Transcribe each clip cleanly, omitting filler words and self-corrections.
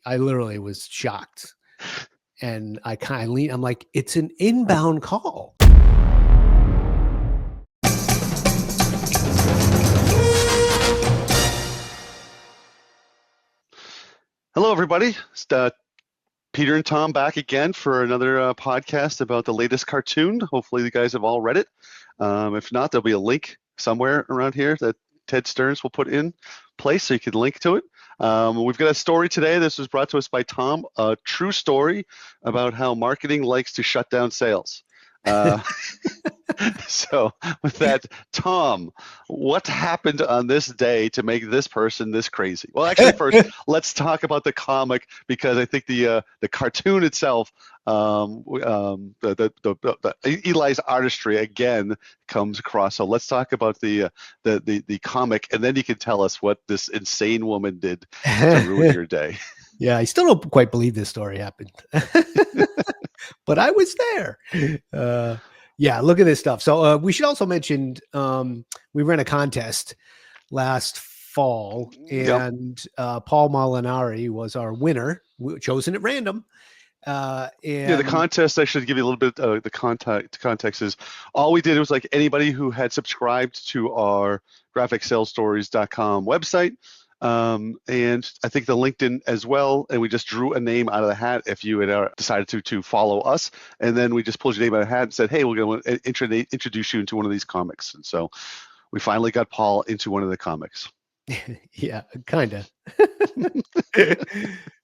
I literally was shocked. And I kind of lean, I'm like, it's an inbound call. Hello, everybody. It's Peter and Tom back again for another podcast about the latest cartoon. Hopefully, you guys have all read it. If not, there'll be a link somewhere around here that Ted Stearns will put in place so you can link to it. We've got a story today. This was brought to us by Tom, a true story about how marketing likes to shut down sales. So with that, Tom, what happened on this day to make this person this crazy? Well, actually, first, let's talk about the comic, because I think the cartoon itself, Eli's artistry again comes across. So let's talk about the comic, and then you can tell us what this insane woman did to ruin your day. Yeah, I still don't quite believe this story happened, but I was there. Yeah, look at this stuff. So we should also mention we ran a contest last fall, and Paul Molinari was our winner, chosen at random. Yeah, the contest, I should give you a little bit of the context is all we did was like anybody who had subscribed to our graphicsalesstories.com website. And I think the LinkedIn as well, and we just drew a name out of the hat if you had decided to follow us, and then we just pulled your name out of the hat and said, hey, we're going to introduce you into one of these comics. And so we finally got Paul into one of the comics. Yeah, kind of.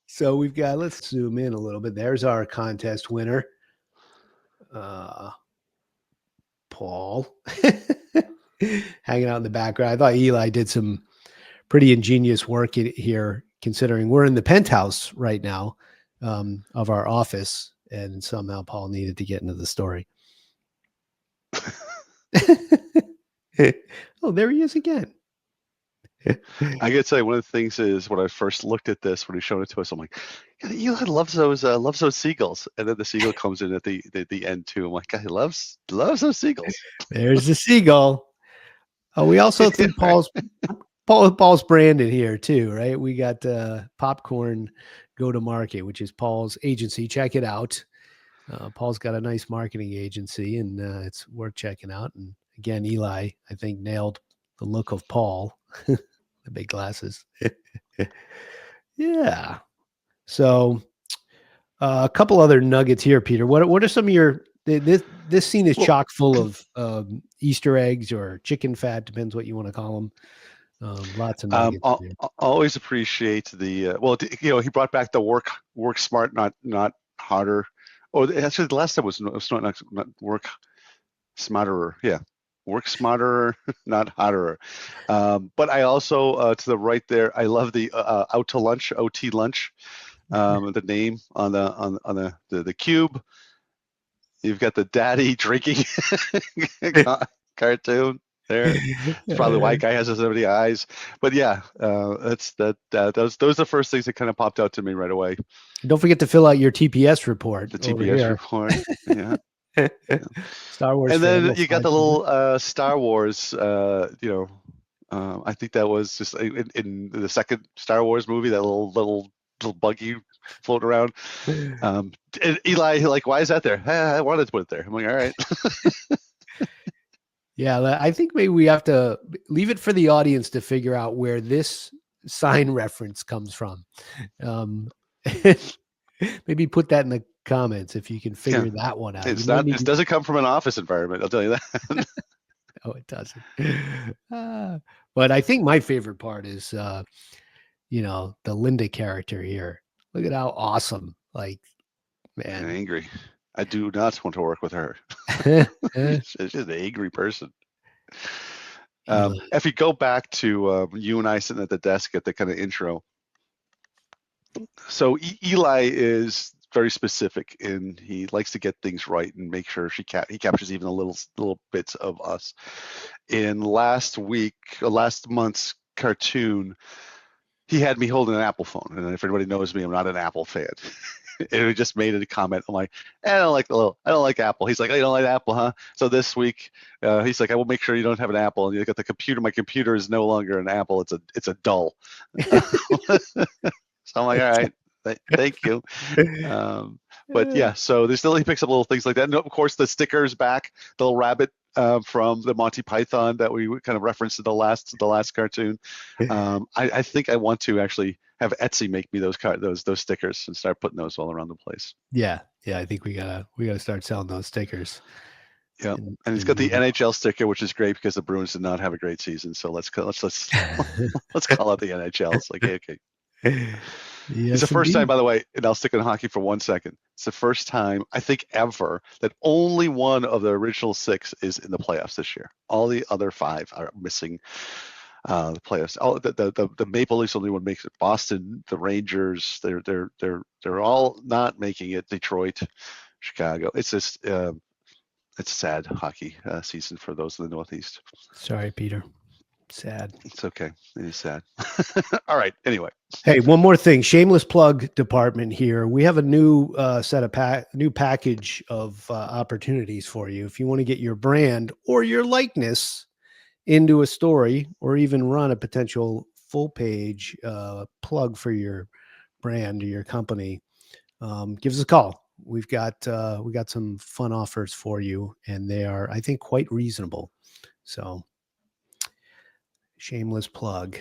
So we've got, let's zoom in a little bit. There's our contest winner, Paul, hanging out in the background. I thought Eli did some pretty ingenious work here, considering we're in the penthouse right now of our office, and somehow Paul needed to get into the story. Oh, there he is again. I gotta say, one of the things is when I first looked at this, when he showed it to us, I'm like, Eli loves those seagulls, and then the seagull comes in at the end too. I'm like, he loves those seagulls. There's the seagull. Oh, we also think Paul's brand in here too, right? We got Popcorn Go to Market, which is Paul's agency. Check it out. Paul's got a nice marketing agency, and it's worth checking out. And again, Eli, I think, nailed the look of Paul, the big glasses. Yeah. So a couple other nuggets here, Peter. What are some of your this scene is chock full of Easter eggs or chicken fat, depends what you want to call them. Lots of nuggets. Always appreciate the he brought back the work smart, not harder. Or actually, the last time was not work smarter. Yeah, work smarter, not harder. But I also to the right there, I love the out to lunch, OT lunch. The name on the cube. You've got the daddy drinking cartoon there. It's probably why guy has so many eyes. But yeah, those are the first things that kind of popped out to me right away. Don't forget to fill out your TPS report. The TPS report. Yeah. Star Wars. And then you got the little Star Wars. I think that was just in the second Star Wars movie, that little buggy floating around. And Eli, like, why is that there? I wanted to put it there. I'm like, all right. Yeah, I think maybe we have to leave it for the audience to figure out where this sign reference comes from. Maybe put that in the comments if you can figure that one out. It doesn't come from an office environment, I'll tell you that. No, it doesn't. But I think my favorite part is, the Linda character here. Look at how awesome, like, man. I'm angry. I do not want to work with her. She's just an angry person. If you go back to you and I sitting at the desk at the kind of intro, so Eli is very specific, and he likes to get things right and make sure he captures even the little bits of us. In last month's cartoon, he had me holding an Apple phone, and if anybody knows me, I'm not an Apple fan. And he just made a comment. I'm like, I don't like Apple. He's like, oh, you don't like Apple, huh? So this week, he's like, I will make sure you don't have an Apple. And you got the computer. My computer is no longer an Apple. It's a dull. So I'm like, all right. Thank you. But yeah, so there's still he picks up little things like that. And of course, the stickers back, the little rabbit from the Monty Python that we kind of referenced in the last cartoon. I think I want to actually have Etsy make me those stickers and start putting those all around the place. Yeah, I think we gotta start selling those stickers. Yeah, and it's got the NHL sticker, which is great because the Bruins did not have a great season. So let's call out the NHL. It's like, okay. Yes, It's the first time, indeed. by the way, and I'll stick on hockey for 1 second. It's the first time I think ever that only one of the original 6 is in the playoffs this year. All the other 5 are missing the playoffs. All the Maple Leafs only one makes it. Boston, the Rangers, they're all not making it. Detroit, Chicago. It's just it's sad hockey season for those in the Northeast. Sorry, Peter. Sad. It's okay. It is sad. All right. Anyway. Hey, one more thing. Shameless plug department here. We have a new set of new package of opportunities for you. If you want to get your brand or your likeness into a story, or even run a potential full page plug for your brand or your company, give us a call. We got some fun offers for you, and they are, I think, quite reasonable. So, shameless plug.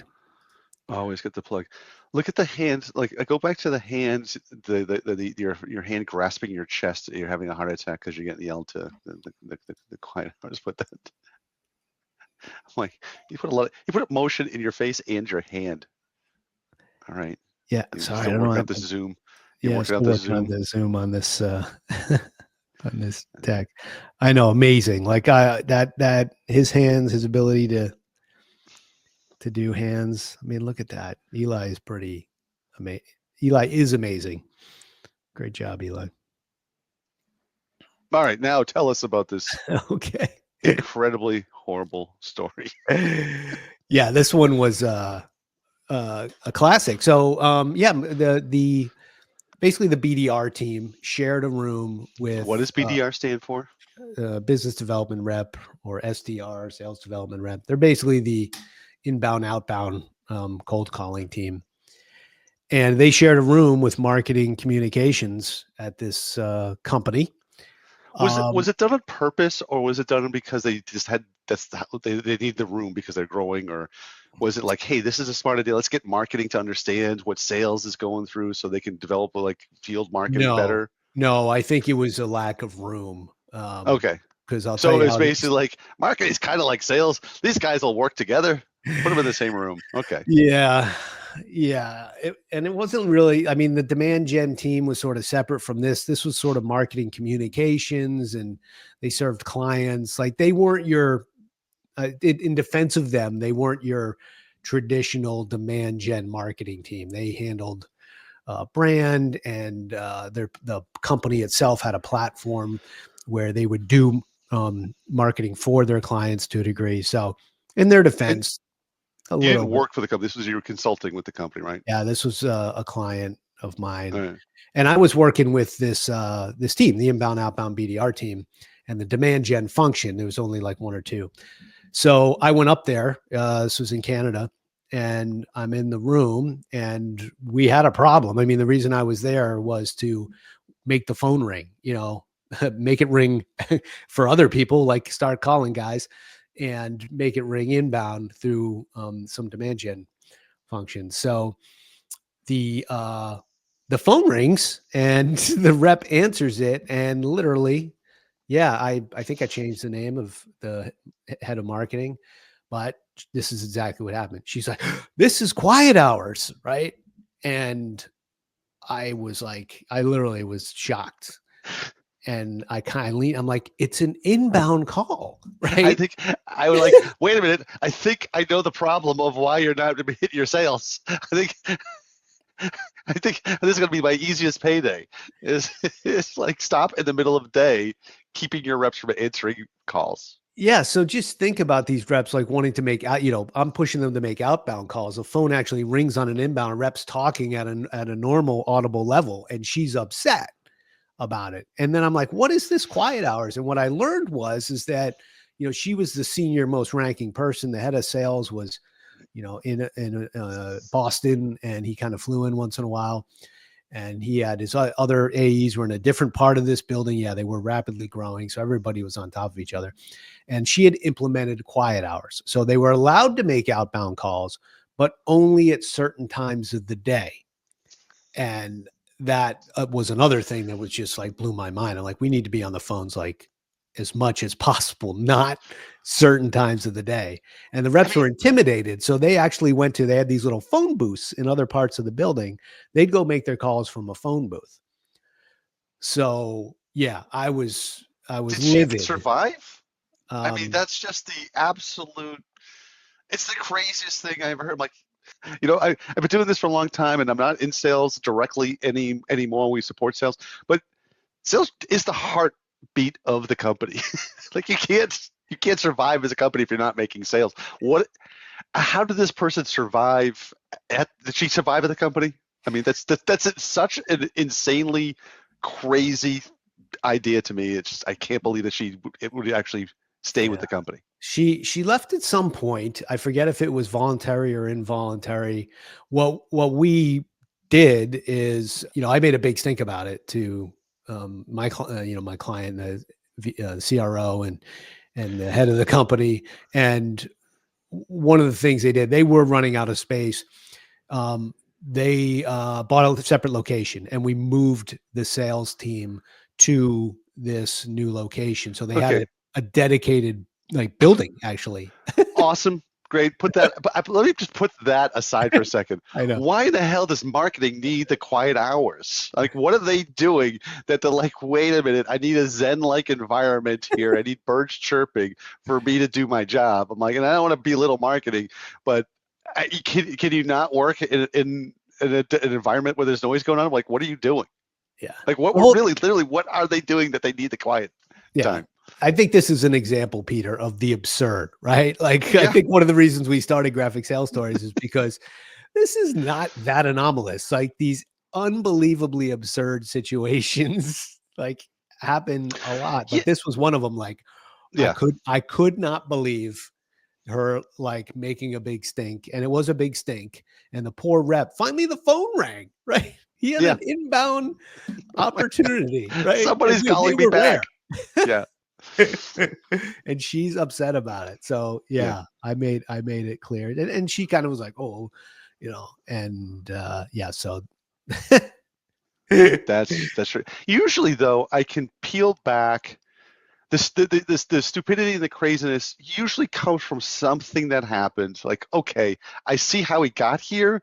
Always get the plug. Look at the hands. Like I go back to the hands. Your hand grasping your chest. You're having a heart attack because you're getting yelled to. The quiet hours. But that. I'm like you put motion in your face and your hand. All right. Yeah. You're Sorry, I still don't know. working out the Zoom. You're Yeah, working still out the working on Zoom. the Zoom on this on this tech. I know, amazing. Like that his hands, his ability to do hands. I mean, look at that. Eli is pretty amazing. Eli is amazing. Great job, Eli. All right, now tell us about this Okay. incredibly horrible story. Yeah, this one was a classic. So yeah, the basically the BDR team shared a room with What does BDR stand for? business development rep, or SDR, sales development rep. They're basically the inbound, outbound cold calling team. And they shared a room with marketing communications at this company. Was it done on purpose, or was it done because they just had they need the room because they're growing, or was it like, hey, this is a smart idea, let's get marketing to understand what sales is going through so they can develop like field marketing better? No, I think it was a lack of room. Okay, Because I'll tell so you it's how this. basically like marketing is kind of like sales. These guys will work together. Put them in the same room. Okay. Yeah. And it wasn't really, I mean, the demand gen team was sort of separate from this. This was sort of marketing communications, and they served clients. Like they weren't your, in defense of them, they weren't your traditional demand gen marketing team. They handled brand, and the company itself had a platform where they would do marketing for their clients to a degree. So in their And defense, a you little didn't bit. work for the company. This was you were consulting with the company, right? Yeah, this was a client of mine, All right. and I was working with this this team, the inbound outbound BDR team, and the demand gen function. There was only like 1 or 2. So I went up there. This was in Canada, and I'm in the room, and we had a problem. I mean, the reason I was there was to make the phone ring, make it ring for other people, like start calling guys, and make it ring inbound through some demand gen function. So the phone rings, and the rep answers it, and literally, yeah, I think I changed the name of the head of marketing, but this is exactly what happened. She's like, "This is quiet hours, right?" And I was like, I literally was shocked. And I kind of lean, I'm like, it's an inbound call, I right? think I would like, wait a minute. I think I know the problem of why you're not hitting your sales. I think this is going to be my easiest payday. Is like stop in the middle of the day, keeping your reps from answering calls. Yeah. So just think about these reps like wanting to make out, I'm pushing them to make outbound calls. The phone actually rings on an inbound, rep's talking at a normal audible level, and she's upset about it. And then I'm like, what is this quiet hours? And what I learned is that, she was the senior most ranking person. The head of sales was, in Boston, and he kind of flew in once in a while. and he had his other AEs were in a different part of this building. Yeah, they were rapidly growing, so everybody was on top of each other. And she had implemented quiet hours, so they were allowed to make outbound calls, but only at certain times of the day. And that was another thing that was just like blew my mind. I'm like, we need to be on the phones like as much as possible, not certain times of the day. And the I reps mean, were intimidated. So they actually they had these little phone booths in other parts of the building. They'd go make their calls from a phone booth. So yeah, I was did she even livid. survive? I mean, Um, that's just the absolute. It's the craziest thing I ever heard. Like, I've been doing this for a long time, and I'm not in sales directly anymore. We support sales, but sales is the heartbeat of the company. Like, you can't survive as a company if you're not making sales. What? How did this person survive? Did she survive at the company? I mean, that's such an insanely crazy idea to me. I can't believe that it would actually stay with yeah. the company. She left at some point. I forget if it was voluntary or involuntary. What we did is, I made a big stink about it to my client, the CRO, and the head of the company. And one of the things they did, they were running out of space. They bought a separate location, and we moved the sales team to this new location. So they had Okay, a dedicated like building actually. awesome, great. Let me just put that aside for a second. I know. Why the hell does marketing need the quiet hours? Like, what are they doing that they're like, wait a minute, I need a Zen-like environment here. I need birds chirping for me to do my job. I'm like, and I don't want to belittle marketing, but can you not work in an environment where there's noise going on? Like, what are you doing? Yeah. Like, The whole really, literally, what are they doing that they need the quiet Yeah. time? I think this is an example, Peter, of the absurd, right? Like, I Yeah, think one of the reasons we started Graphic Sales Stories is because this is not that anomalous. Like, these unbelievably absurd situations, like, happen a lot, yeah, but this was one of them. Like, yeah, I could not believe her, like, making a big stink, and it was a big stink, and the poor rep, finally the phone rang, right? He had yeah. an inbound Oh my opportunity, right? And Somebody's they calling me were rare. back. Yeah, And she's upset about it. So yeah. yeah, I made it clear. And she kind of was like, oh, and yeah, so That's right. Usually, though, I can peel back. The stupidity and the craziness usually comes from something that happened. Like, okay, I see how he got here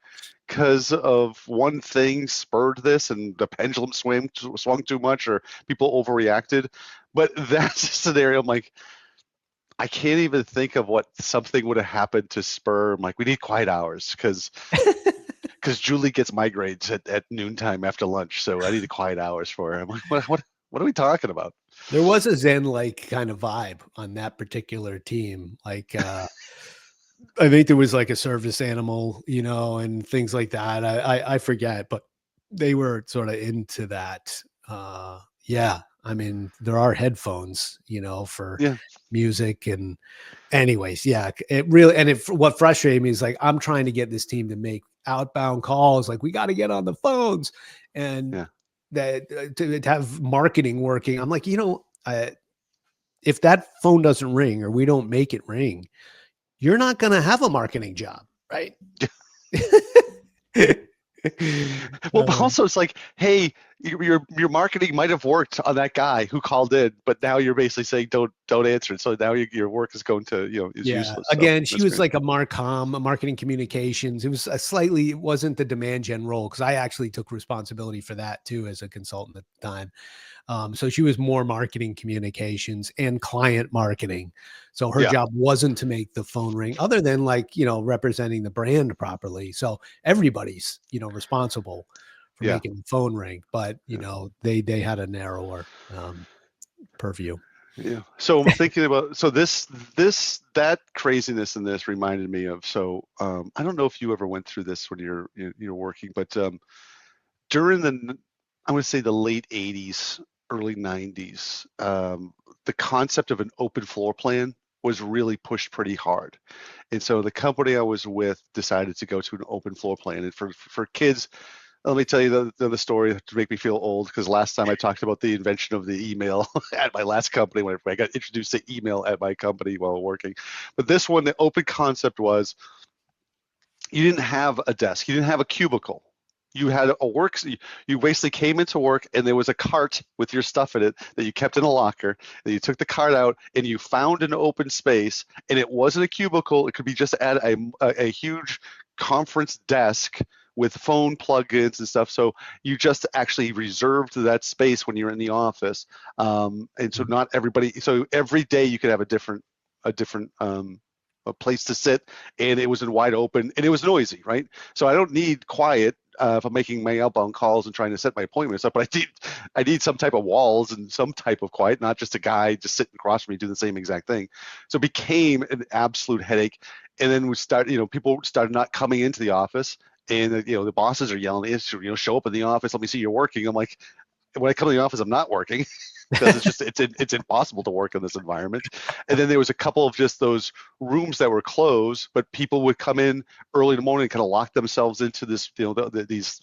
because of one thing spurred this, and the pendulum swung too much, or people overreacted. But that's a scenario. I'm like, I can't even think of what something would have happened to spur. I'm like, we need quiet hours because Julie gets migraines at noontime after lunch, so I need the quiet hours for her. I'm like, what are we talking about? there was a Zen like kind of vibe on that particular team. Like I think there was like a service animal, and things like that. I forget, but they were sort of into that. Yeah. I mean, there are headphones, for Yeah, music. And anyways, yeah, it really, and what frustrated me is like, I'm trying to get this team to make outbound calls. Like, we got to get on the phones and yeah, that to have marketing working. I'm like, if that phone doesn't ring or we don't make it ring, you're not going to have a marketing job, right? well, but also it's like, hey, your marketing might have worked on that guy who called in, but now you're basically saying don't answer it. So now your work is going to is Yeah. useless. So Again, she that's was great. like a Marcom, a marketing communications. It was it wasn't the demand gen role because I actually took responsibility for that too as a consultant at the time. So she was more marketing communications and client marketing. So her Yeah, job wasn't to make the phone ring other than like, representing the brand properly. So everybody's, responsible for yeah, making the phone ring, but yeah, they had a narrower purview. yeah. So I'm thinking about that craziness in this reminded me of. So I don't know if you ever went through this when you're working, but during I would say the late 80s, early 90s, the concept of an open floor plan was really pushed pretty hard. And so the company I was with decided to go to an open floor plan. And for kids Let me tell you the story to make me feel old, because last time I talked about the invention of the email at my last company when I got introduced to email at my company while working. But this one, the open concept was you didn't have a desk, you didn't have a cubicle. You had a work, you basically came into work and there was a cart with your stuff in it that you kept in a locker. And you took the cart out and you found an open space, and it wasn't a cubicle. It could be just at a huge conference desk with phone plugins and stuff. So you just actually reserved that space when you're in the office. And so not everybody, so every day you could have a different a place to sit, and it was in wide open, and it was noisy, right? So I don't need quiet if I'm making my outbound calls and trying to set my appointments up, but I need some type of walls and some type of quiet, not just a guy just sitting across from me doing the same exact thing. So it became an absolute headache. And then people started not coming into the office, and the bosses are yelling, show up in the office, let me see you're working. I'm like, when I come to the office, I'm not working. Because it's impossible to work in this environment. And then there was a couple of just those rooms that were closed, but people would come in early in the morning and kind of lock themselves into this, these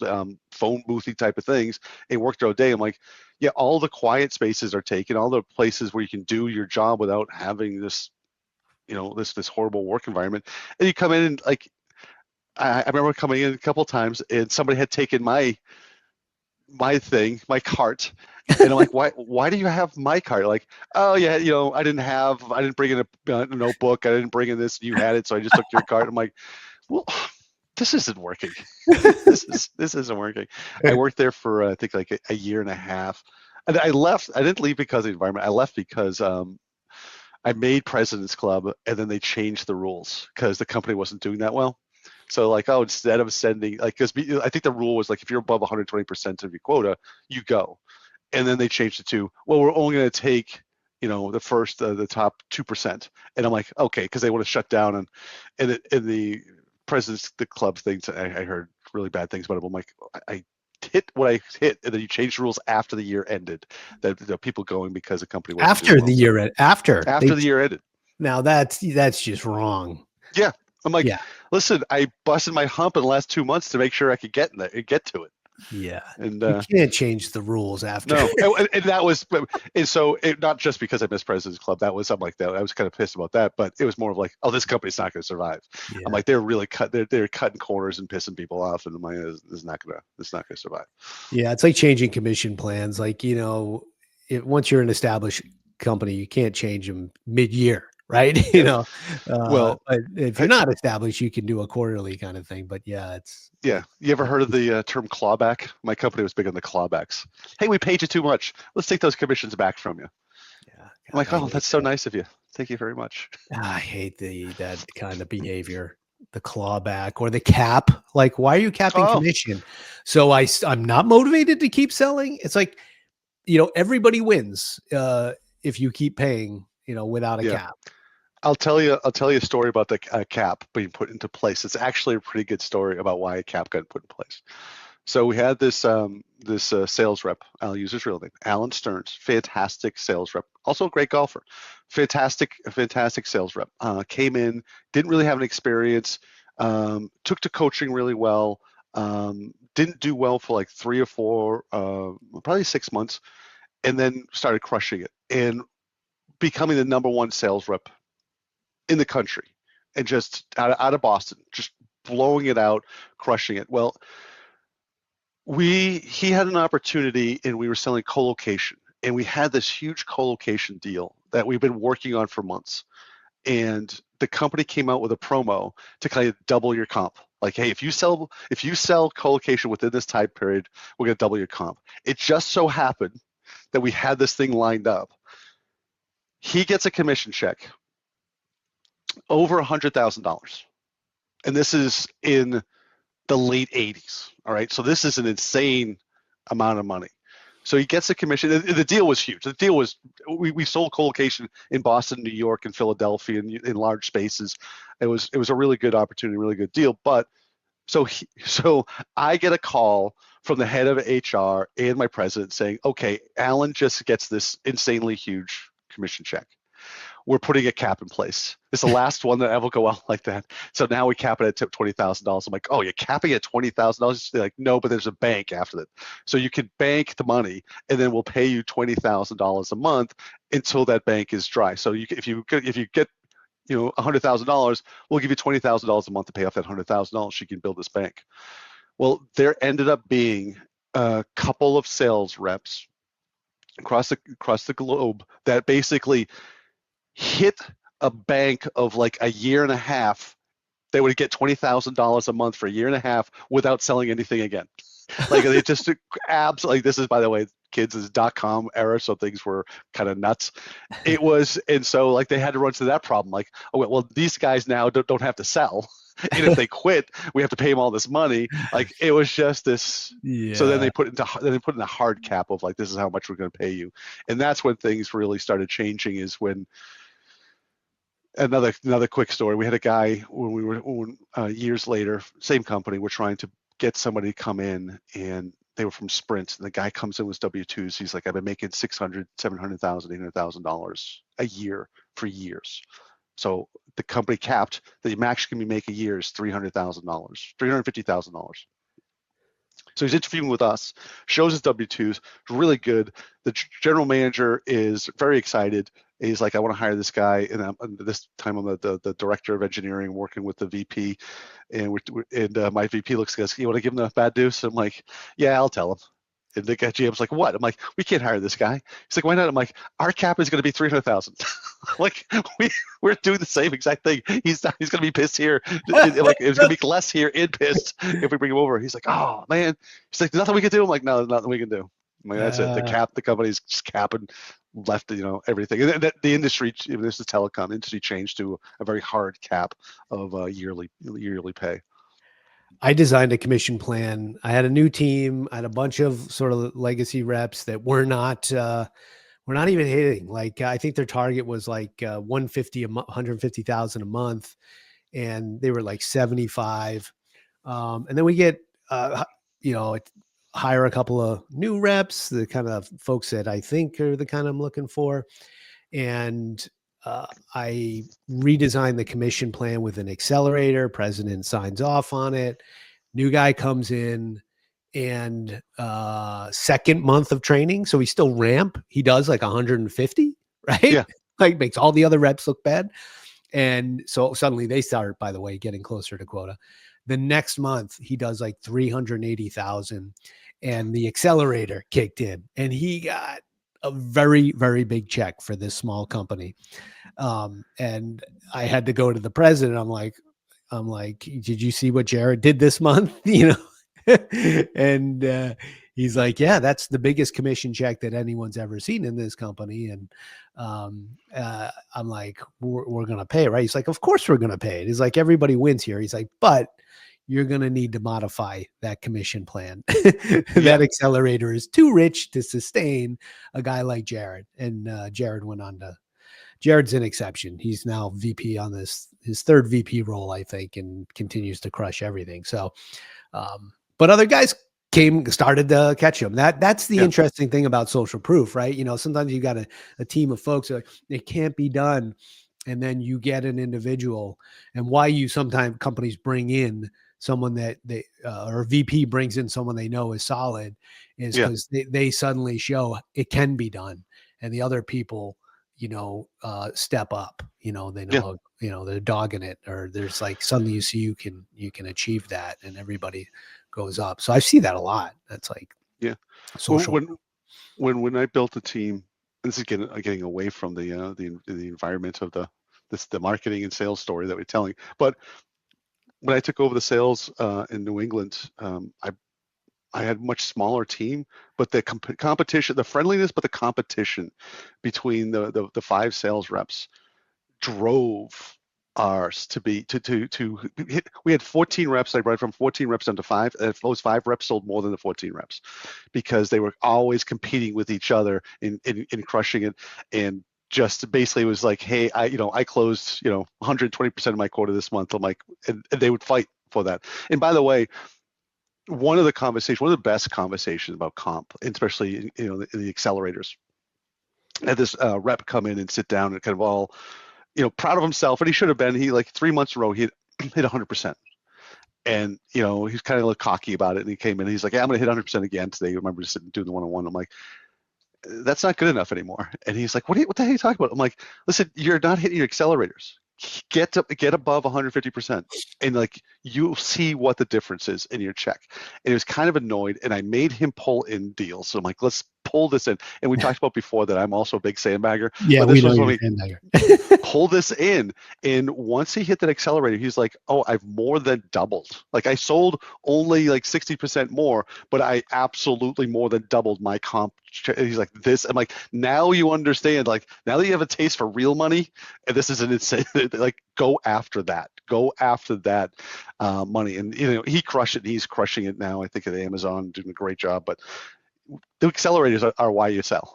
phone boothy type of things and work their whole day. I'm like, yeah, all the quiet spaces are taken, all the places where you can do your job without having this, this horrible work environment. And you come in and like, I remember coming in a couple of times and somebody had taken my cart, and I'm like, why do you have my cart? Like, oh yeah, I didn't bring in a notebook, I didn't bring in this, you had it, so I just took your cart. I'm like, well, this isn't working. this isn't working. I worked there for I think like a year and a half, and I left. I didn't leave because of the environment. I left because I made President's Club, and then they changed the rules because the company wasn't doing that well. So like, oh, instead of sending, like, because I think the rule was like, if you're above 120% of your quota, you go. And then they changed it to, well, we're only going to take, the top 2%. And I'm like, okay, because they want to shut down. And the president's, the club things, I heard really bad things about it. I'm like, I hit what I hit, and then you changed the rules after the year ended. That the people going because the company wasn't After the year end, after the year ended. Now that's just wrong. Yeah. I'm like, Yeah. listen, I busted my hump in the last 2 months to make sure I could get to it. Yeah. And you can't change the rules after. No. and that was, and so not just because I missed President's Club, that was something like that. I was kind of pissed about that, but it was more of like, oh, this company's not going to survive. Yeah. I'm like, they're really they're cutting corners and pissing people off, and I'm like, it's not going to survive. Yeah. It's like changing commission plans. Like, once you're an established company, you can't change them mid-year. Right. Well, but if you're not established, you can do a quarterly kind of thing. But yeah, you ever heard of the term clawback? My company was big on the clawbacks. Hey, we paid you too much. Let's take those commissions back from you. Yeah. God, I'm like, oh, that's so nice of you. Thank you very much. I hate that kind of behavior. The clawback or the cap. Like, why are you capping commission? So I'm not motivated to keep selling. It's like, everybody wins if you keep paying, without a cap. I'll tell you a story about the cap being put into place. It's actually a pretty good story about why a cap got put in place. So we had this sales rep. I'll use his real name, Alan Stearns. Fantastic sales rep, also a great golfer. Fantastic sales rep. Came in, didn't really have an experience. Took to coaching really well. Didn't do well for like 3 or 4, probably 6 months, and then started crushing it and becoming the #1 sales rep in the country, and just out of Boston, just blowing it out, crushing it. Well, he had an opportunity, and we were selling co-location, and we had this huge co-location deal that we've been working on for months. And the company came out with a promo to kind of double your comp. Like, hey, if you sell co-location within this time period, we're going to double your comp. It just so happened that we had this thing lined up. He gets a commission check over $100,000, and this is in the late 80s. All right, so this is an insane amount of money. So he gets a commission. The deal was huge. The deal was, we sold co-location in Boston, New York, and Philadelphia in large spaces. It was a really good opportunity, really good deal. But so I get a call from the head of HR and my president saying, okay, Alan just gets this insanely huge commission check. we're putting a cap in place. It's the last one that ever go out like that. So now we cap it at $20,000. I'm like, oh, you're capping it at $20,000? They're like, no, but there's a bank after that. So you can bank the money, and then we'll pay you $20,000 a month until that bank is dry. So if you get $100,000, we'll give you $20,000 a month to pay off that $100,000 so you can build this bank. Well, there ended up being a couple of sales reps across the globe that basically hit a bank of like a year and a half. They would get $20,000 a month for a year and a half without selling anything again. Like they just absolutely. This is, by the way, kids, is .com era, so things were kind of nuts. It was, and so like they had to run to that problem. Like, oh well, these guys now don't have to sell, and if they quit, we have to pay them all this money. Like it was just this. Yeah. So then they put in a hard cap of like, this is how much we're going to pay you, and that's when things really started changing. Is when another quick story. We had a guy when years later, same company, we're trying to get somebody to come in, and they were from Sprint, and the guy comes in with W-2s. He's like, I've been making $600,000, $700,000, $800,000 a year for years. So the company capped that the max can be make a year is $300,000, $350,000. So he's interviewing with us, shows his W-2s, really good. The general manager is very excited. He's like, I want to hire this guy. And this time I'm the director of engineering, working with the VP. And my VP looks at us, you want to give him the bad news? I'm like, yeah, I'll tell him. And the GM's like, what? I'm like, we can't hire this guy. He's like, why not? I'm like, our cap is going to be 300,000. Like we're doing the same exact thing. He's going to be pissed here. Like it's going to be less here and pissed if we bring him over. He's like, oh man. He's like, nothing we can do. I'm like, no, there's nothing we can do. I'm like, that's it. The company's just capping left, everything. And the industry, even this is telecom industry, changed to a very hard cap of yearly pay. I designed a commission plan. I had a new team. I had a bunch of sort of legacy reps that were not even hitting. Like I think their target was like 150,000 a month, and they were like 75. And then we get hire a couple of new reps, the kind of folks that I think are the kind I'm looking for, and I redesigned the commission plan with an accelerator. President signs off on it. New guy comes in, and second month of training. So he's still ramp. He does like 150, right? Yeah. Like makes all the other reps look bad. And so suddenly they start, by the way, getting closer to quota. The next month he does like 380,000, and the accelerator kicked in, and he got a very, very big check for this small company. And I had to go to the president. I'm like, did you see what Jared did this month? And he's like, yeah, that's the biggest commission check that anyone's ever seen in this company. And I'm like, we're going to pay it, right? He's like, of course we're going to pay it. He's like, everybody wins here. He's like, but you're going to need to modify that commission plan. That accelerator is too rich to sustain a guy like Jared. And Jared went on to, Jared's an exception. He's now VP on his third VP role, I think, and continues to crush everything. So, but other guys started to catch him. That's the interesting thing about social proof, right? Sometimes you got a team of folks like, it can't be done. And then you get an individual, and why you sometimes companies bring in someone that or VP brings in someone they know is solid is because they suddenly show it can be done. And the other people, step up, they know, they're dogging it, or there's like suddenly you see you can achieve that, and everybody goes up. So I see that a lot. That's like, social. When I built a team, this is getting away from the environment of the marketing and sales story that we're telling, but when I took over the sales in New England, I had a much smaller team, but the competition, the friendliness, but the competition between the 5 sales reps drove ours to hit. We had 14 reps. I brought from 14 reps down to 5. And those 5 reps sold more than the 14 reps because they were always competing with each other in crushing it. And just basically was like, hey, I closed 120% of my quota this month. I'm like, and they would fight for that. And by the way, one of the best conversations about comp, especially in the accelerators, I had this rep come in and sit down and kind of all, proud of himself, and he should have been. He like 3 months in a row, he hit 100%. And he's kind of a little cocky about it. And he came in, and he's like, "Yeah, I'm gonna hit 100% again today." You remember just sitting doing the one-on-one. I'm like, "That's not good enough anymore." And he's like, "What the hell are you talking about?" I'm like, "Listen, you're not hitting your accelerators. Get above 150%, and like you'll see what the difference is in your check." And he was kind of annoyed, and I made him pull in deals. So I'm like, "Let's pull this in." And we talked about before that I'm also a big sandbagger, Yeah, but we this know was when you're we a sandbagger. pull this in. And once he hit that accelerator, he's like, "Oh, I've more than doubled. Like I sold only like 60% more, but I absolutely more than doubled my comp." He's like, "This." I'm like, "Now you understand. Like now that you have a taste for real money, and this is an insane. Like go after that. Go after that money." And he crushed it. And he's crushing it now. I think at Amazon, doing a great job. But the accelerators are why you sell.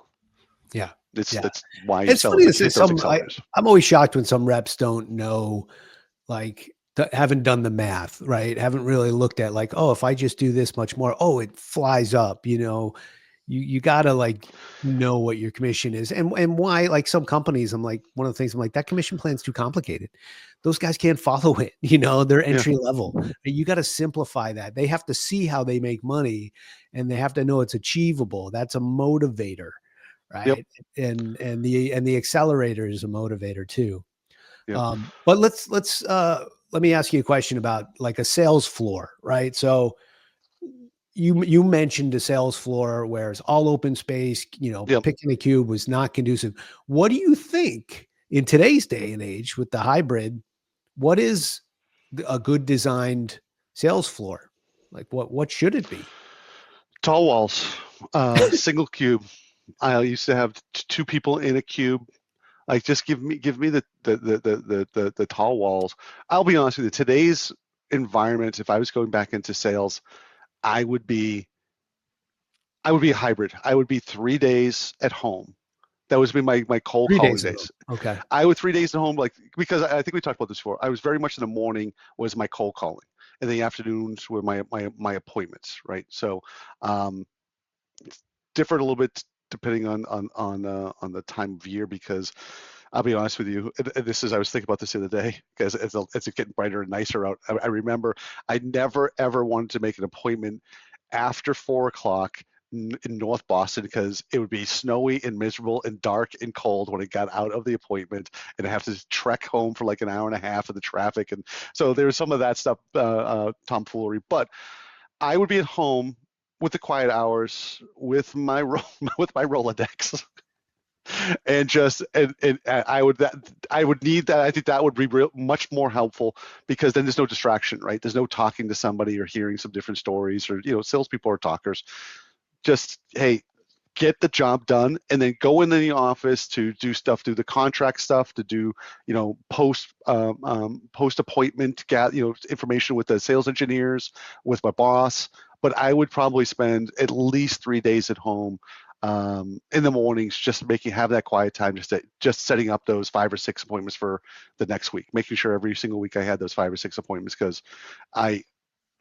Yeah. Yeah. That's why you It's sell, funny is to that you say hit those some accelerators. I'm always shocked when some reps don't know, like haven't done the math, right? Haven't really looked at like, oh, if I just do this much more, oh, it flies up, you gotta like know what your commission is and why. Like some companies, I'm like, one of the things I'm like, that commission plan's too complicated. Those guys can't follow it, they're Yeah. entry level. You got to simplify that. They have to see how they make money and they have to know it's achievable. That's a motivator, Yep. right? And the accelerator is a motivator too. Yep. But let me ask you a question about like a sales floor, right? So you mentioned a sales floor where it's all open space, Yep. picking a cube was not conducive. What do you think in today's day and age with the hybrid? What is a good designed sales floor? Like what should it be? Tall walls, single cube. I used to have two people in a cube. Like just give me the tall walls. I'll be honest with you. Today's environment, if I was going back into sales, I would be I would be a hybrid. I would be 3 days at home. That was been my cold 3 days calling in a row. days. Okay. I would 3 days at home, like because I think we talked about this before. I was very much in the morning was my cold calling, and the afternoons were my appointments, right? So um, different a little bit depending on the time of year, because I'll be honest with you, and this is I was thinking about this the other day because it's getting brighter and nicer out. I remember I never ever wanted to make an appointment after 4 o'clock in North Boston because it would be snowy and miserable and dark and cold when I got out of the appointment, and I have to trek home for like an hour and a half of the traffic. And so there was some of that stuff, tomfoolery. But I would be at home with the quiet hours with my with my Rolodex, and just and I would need that. I think that would be much more helpful, because then there's no distraction, right? There's no talking to somebody or hearing some different stories, or salespeople are talkers. Just, hey, get the job done, and then go into the office to do stuff, do the contract stuff, to do post appointment, get information with the sales engineers, with my boss. But I would probably spend at least 3 days at home, in the mornings, just have that quiet time, just setting up those 5 or 6 appointments for the next week, making sure every single week I had those 5 or 6 appointments, because I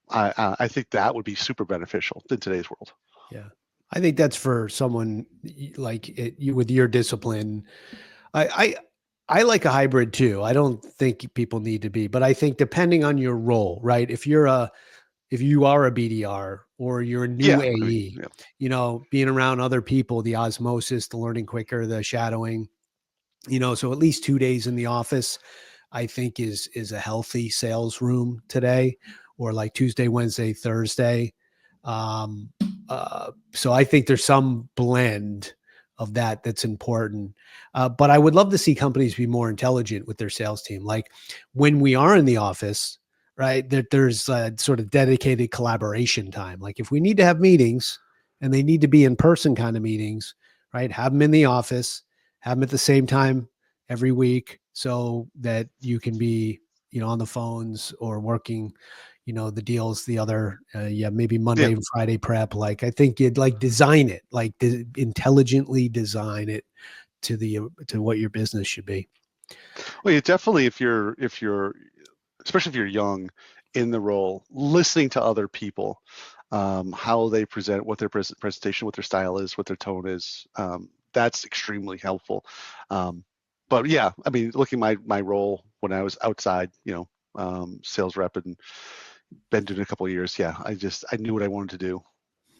I think that would be super beneficial in today's world. Yeah. I think that's for someone like you with your discipline. I, I like a hybrid too. I don't think people need to be, but I think depending on your role, right? If you are a BDR or you're a new Yeah, I mean, AE, yeah, being around other people, the osmosis, the learning quicker, the shadowing, so at least 2 days in the office, I think is a healthy sales room today, or like Tuesday, Wednesday, Thursday. Um, so I think there's some blend of that's important. But I would love to see companies be more intelligent with their sales team. Like when we are in the office, right, that there's a sort of dedicated collaboration time. Like if we need to have meetings and they need to be in person kind of meetings, right, have them in the office, have them at the same time every week so that you can be, on the phones or working, the deals, the other, maybe yeah. Monday and Friday prep. Like, I think you'd like design it, like intelligently design it to what your business should be. Well, you definitely, if you're especially if you're young in the role, listening to other people, how they present, what their presentation, what their style is, what their tone is. that's extremely helpful. But yeah, I mean, looking at my role when I was outside, sales rep and been doing it a couple of years. Yeah, I knew what I wanted to do.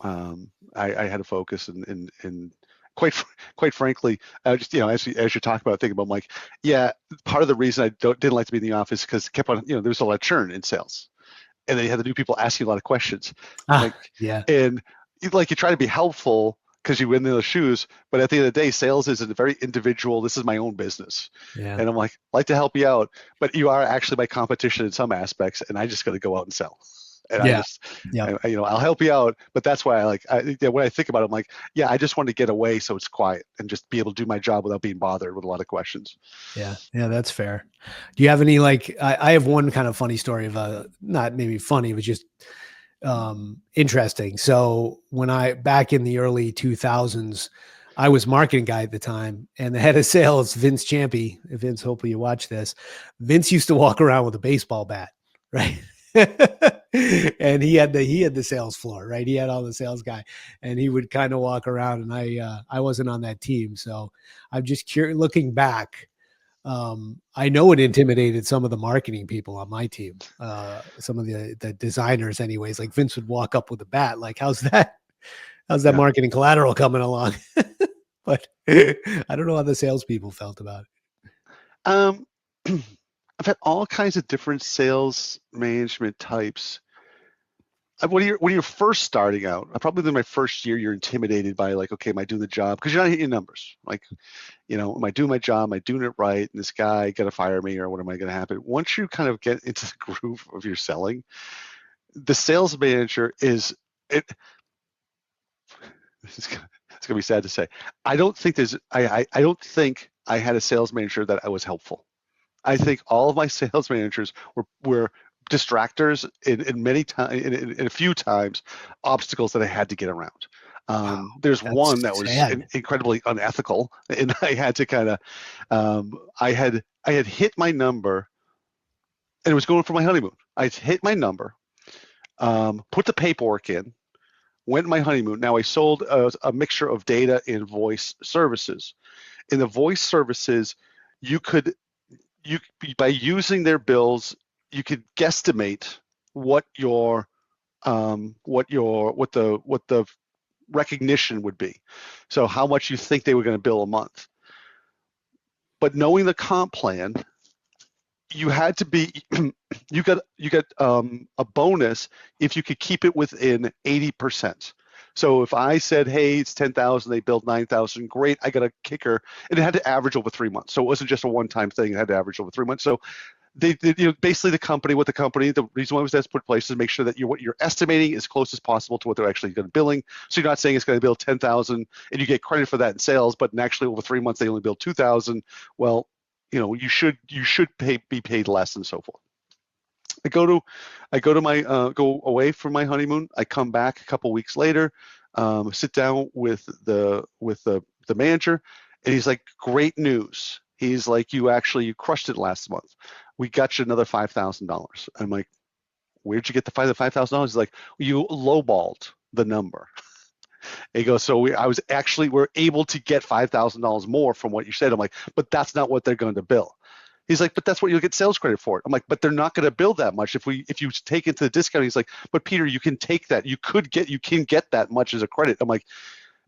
I had a focus and quite quite frankly, just as you talk about thinking about, I'm like, yeah, part of the reason I didn't like to be in the office because kept on, there was a lot of churn in sales, and then you had the new people asking a lot of questions. I'm like, Yeah. and you try to be helpful because you win those shoes, but at the end of the day, sales is a very individual. This is my own business, Yeah. and I'm like to help you out, but you are actually my competition in some aspects, and I just got to go out and sell. And Yeah. Yeah. I'll help you out, but that's why when I think about it, I'm like, yeah, I just want to get away so it's quiet and just be able to do my job without being bothered with a lot of questions. Yeah. Yeah. That's fair. Do you have any, I have one kind of funny story of not maybe funny, but just interesting. So back in the early 2000s, I was marketing guy at the time, and the head of sales, Vince Champy. Vince, hopefully you watch this. Vince used to walk around with a baseball bat, right? And he had the sales floor, right? He had all the sales guy, and he would kind of walk around. And I wasn't on that team, so I'm just curious. Looking back, I know it intimidated some of the marketing people on my team, some of the designers, anyways. Like Vince would walk up with a bat, like, how's that Yeah. marketing collateral coming along? But I don't know how the salespeople felt about Um, I've had all kinds of different sales management types. When you're first starting out, probably in my first year, you're intimidated by like, okay, am I doing the job? Because you're not hitting numbers. Like, am I doing my job? Am I doing it right? And this guy got to fire me, or what am I going to happen? Once you kind of get into the groove of your selling, the sales manager is it. It's gonna be sad to say. I don't think I don't think I had a sales manager that I was helpful. I think all of my sales managers were distractors in many times, in a few times, obstacles that I had to get around. it. There's That's one that was sad. incredibly unethical, and I had to kind of, I had hit my number, and it was going for my honeymoon. I hit my number, put the paperwork in, went my honeymoon. Now I sold a mixture of data and voice services. In the voice services, you could by using their bills, you could guesstimate what the recognition would be. So how much you think they were going to bill a month. But knowing the comp plan, you had to be you got a bonus if you could keep it within 80%. So if I said, hey, it's 10,000, they billed 9,000, great, I got a kicker, and it had to average over 3 months. So it wasn't just a one-time thing; it had to average over 3 months. So they basically the reason why it was that's put in place is make sure that what you're estimating is as close as possible to what they're actually going to billing. So you're not saying it's going to bill 10,000 and you get credit for that in sales, but actually over 3 months they only bill 2,000. Well, you should be paid less and so forth. I go away from my honeymoon. I come back a couple weeks later, sit down with the manager, and he's like, "Great news." He's like, you crushed it last month. We got you another $5,000. I'm like, "Where'd you get the $5,000?" He's like, "You lowballed the number." He goes, "So we're able to get $5,000 more from what you said." I'm like, "But that's not what they're going to bill." He's like, "But that's what you'll get sales credit for." I'm like, "But they're not going to bill that much if you take into the discount." He's like, "But Peter, you can take that. You can get that much as a credit." I'm like,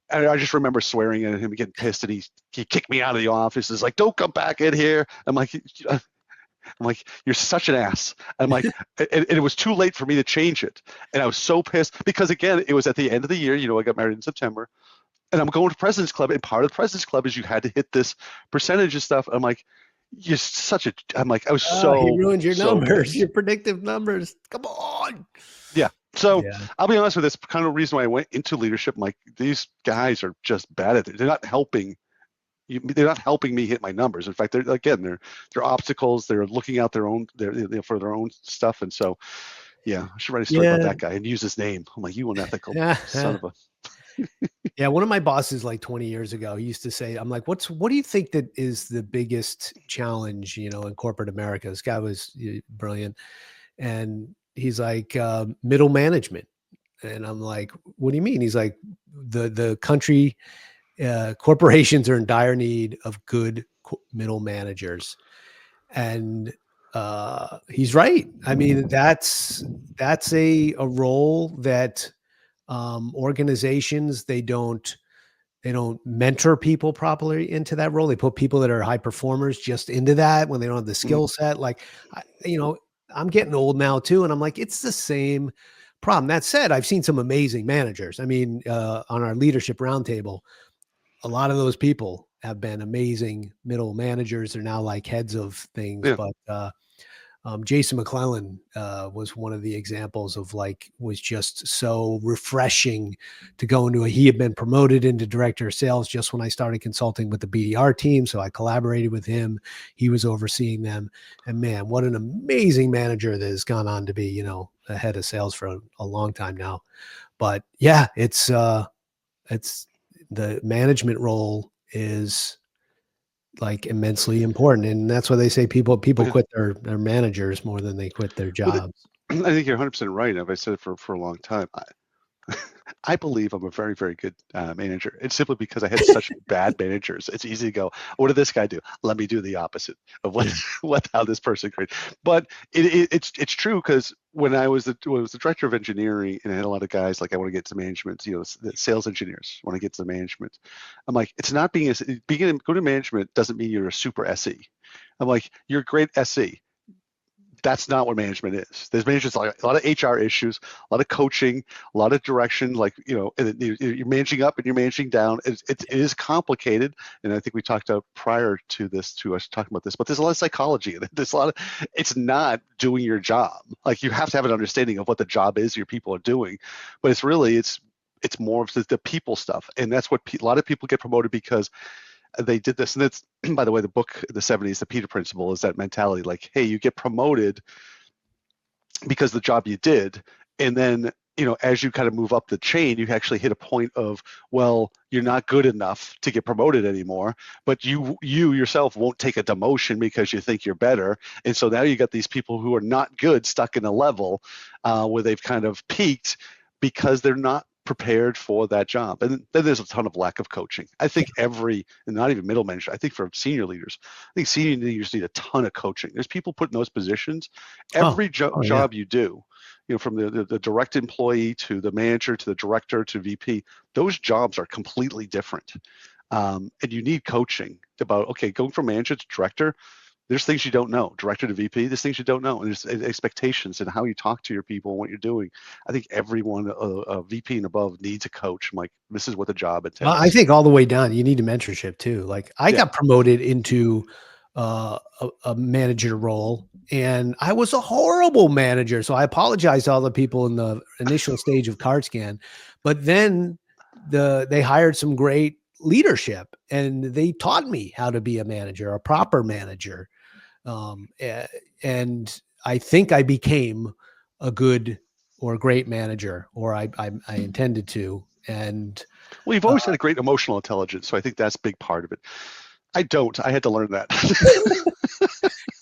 and I just remember swearing at him, getting pissed, and he kicked me out of the office. He's like, "Don't come back in here." I'm like, "You're such an ass." I'm like, and it was too late for me to change it, and I was so pissed because again, it was at the end of the year. I got married in September, and I'm going to President's Club, and part of the President's Club is you had to hit this percentage of stuff. I'm like, I'm like, I was He so ruined your so numbers, pissed. your predictive numbers. Come on. Yeah. So Yeah. I'll be honest with this kind of reason why I went into leadership. I'm like, these guys are just bad at it. They're not helping. They're not helping me hit my numbers. In fact, they're obstacles. They're looking out for their own stuff. And so, yeah, I should write a story about Yeah. that guy and use his name. I'm like, you unethical son of a. Yeah, one of my bosses like 20 years ago, he used to say, I'm like, what do you think that is the biggest challenge, in corporate America? This guy was brilliant. And he's like, middle management. And I'm like, what do you mean? He's like, the country corporations are in dire need of good middle managers. And he's right. I mean, that's a role that organizations, they don't mentor people properly into that role. They put people that are high performers just into that when they don't have the skill set. Like, I'm getting old now too, and I'm like, it's the same problem. That said, I've seen some amazing managers. I mean, on our leadership roundtable, a lot of those people have been amazing middle managers. They're now like heads of things. Yeah. But Jason McClellan was one of the examples of was just so refreshing to go into. He had been promoted into director of sales just when I started consulting with the BDR team. So I collaborated with him. He was overseeing them. And man, what an amazing manager that has gone on to be, a head of sales for a long time now. But yeah, it's the management role is immensely important. And that's why they say people quit their managers more than they quit their jobs. I think you're 100% right. I've said it for a long time. I believe I'm a very, very good manager. It's simply because I had such bad managers. It's easy to go, what did this guy do? Let me do the opposite of how this person created. But it's true, because when I was the director of engineering, and I had a lot of guys I want to get to management, the sales engineers want to get to management. I'm like, it's not go to management doesn't mean you're a super SE. I'm like, you're a great SE. That's not what management is. There's management, a lot of HR issues, a lot of coaching, a lot of direction. You're managing up and you're managing down. It is complicated, and I think we talked about prior to us talking about this. But there's a lot of psychology in it. It's not doing your job. You have to have an understanding of what the job is your people are doing, but it's more of the people stuff, and that's what a lot of people get promoted because they did this. And it's, by the way, the book, the 70s, the Peter Principle, is that mentality, hey, you get promoted because the job you did. And then, as you kind of move up the chain, you actually hit a point of, well, you're not good enough to get promoted anymore, but you yourself won't take a demotion because you think you're better. And so now you got these people who are not good stuck in a level where they've kind of peaked because they're not prepared for that job. And then there's a ton of lack of coaching. I think and not even middle management, I think for senior leaders, I think senior leaders need a ton of coaching. There's people put in those positions. Every job you do, from the direct employee to the manager to the director to VP, those jobs are completely different. And you need coaching about, okay, going from manager to director, there's things you don't know. Director to VP, there's things you don't know. And there's expectations and how you talk to your people and what you're doing. I think everyone, VP and above, needs a coach. I'm like, this is what the job entails. Well, I think all the way down, you need a mentorship too. I got promoted into a manager role, and I was a horrible manager. So I apologize to all the people in the initial stage of CardScan. But then they hired some great leadership, and they taught me how to be a manager, a proper manager. And I think I became a good or a great manager, or I intended to. And well, you've always had a great emotional intelligence, so I think that's a big part of it. I don't. I had to learn that.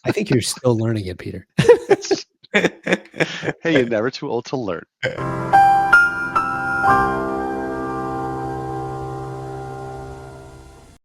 I think you're still learning it, Peter. Hey, you're never too old to learn.